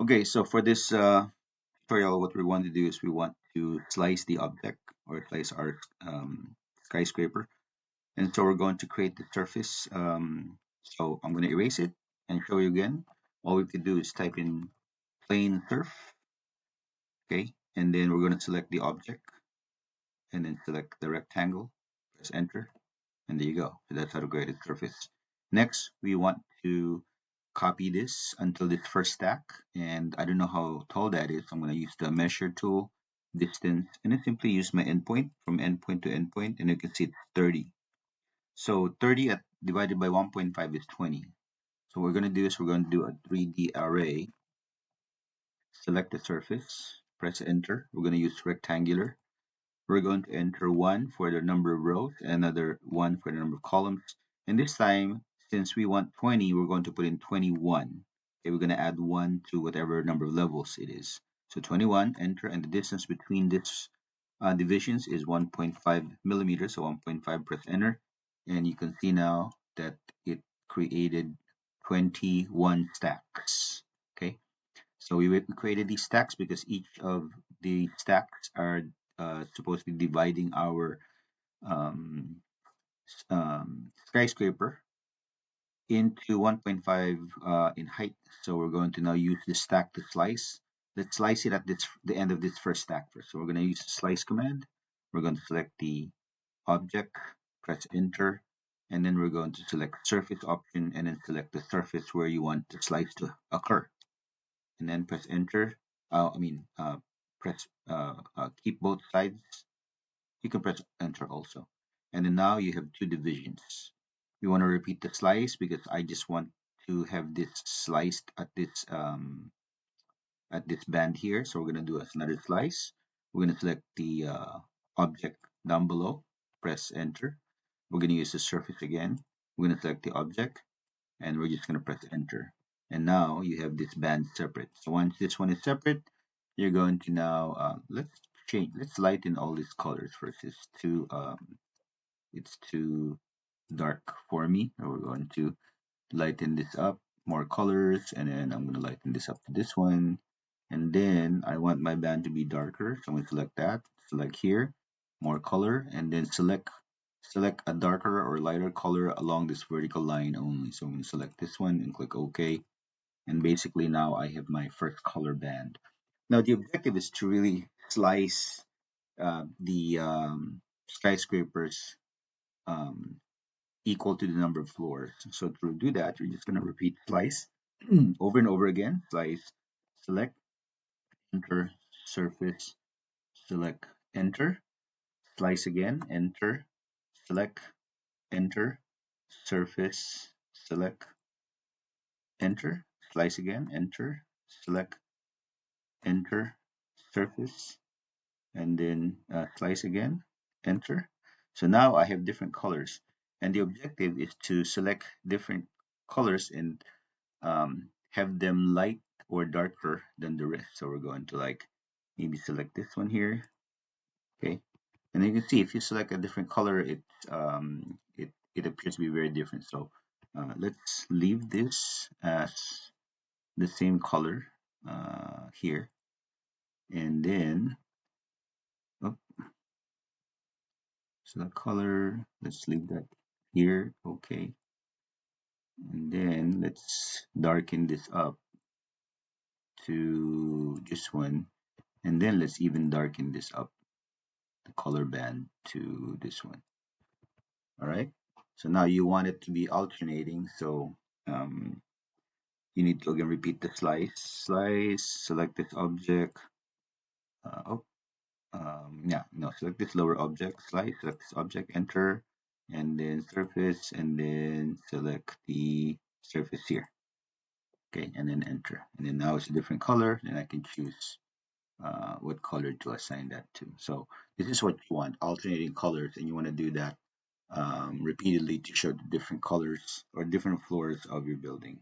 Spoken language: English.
Okay, so for this tutorial, what we want to do is we want to slice the object or slice our skyscraper. And so we're going to create the surface. So I'm going to erase it and show you again. All we have to do is type in plane surf, okay? And then we're going to select the object and then select the rectangle, press enter, and there you go. So that's how to create a surface. Next, we want to copy this until this first stack, and I don't know how tall that is. I'm going to use the measure tool, distance, and then simply use my endpoint from endpoint to endpoint, and you can see it's 30. So 30 divided by 1.5 is 20. So what we're going to do is we're going to do a 3D array, select the surface, press enter. We're going to use rectangular. We're going to enter 1 for the number of rows, another 1 for the number of columns. And this time, since we want 20, we're going to put in 21. Okay, we're going to add 1 to whatever number of levels it is. So 21, enter, and the distance between this divisions is 1.5 millimeters, so 1.5, press enter. And you can see now that it created 21 stacks. Okay, so we created these stacks because each of the stacks are supposed to be dividing our um, skyscraper into 1.5 in height. So we're going to now use this stack to slice. Let's slice it at the end of this first stack first. So we're going to use the slice command. We're going to select the object, press enter, and then we're going to select surface option and then select the surface where you want the slice to occur. And then press enter. Press keep both sides. You can press enter also. And then now you have two divisions. You want to repeat the slice because I just want to have this sliced at this band here. So we're going to do another slice. We're going to select the object down below. Press enter. We're going to use the surface again. We're going to select the object and we're just going to press enter. And now you have this band separate. So once this one is separate, you're going to now let's lighten all these colors first. It's too dark for me. So we're going to lighten this up, more colors, and then I'm going to lighten this up to this one. And then I want my band to be darker, so I'm going to select that, select here, more color, and then select a darker or lighter color along this vertical line only. So I'm going to select this one and click OK. And basically now I have my first color band. Now the objective is to really slice the skyscrapers um, equal to the number of floors. So to do that, you're just going to repeat slice over and over again. Slice, select, enter, surface, select, enter, slice again, enter, select, enter, surface, select, enter, slice again, enter, select, enter, surface, and then slice again, enter. So now I have different colors. And the objective is to select different colors and have them light or darker than the rest. So we're going to like maybe select this one here. Okay. And you can see if you select a different color, it appears to be very different. So let's leave this as the same color here. And then oh, select color. Let's leave that here. Okay. And then let's darken this up to just one. And then let's even darken this up, the color band to this one. All right. So now you want it to be alternating. So um, you need to again repeat the slice, select this object. Select this lower object, slice, select this object, enter, and then surface, and then select the surface here. Okay, and then enter. And then now it's a different color, and I can choose what color to assign that to. So this is what you want, alternating colors, and you want to do that repeatedly to show the different colors or different floors of your building.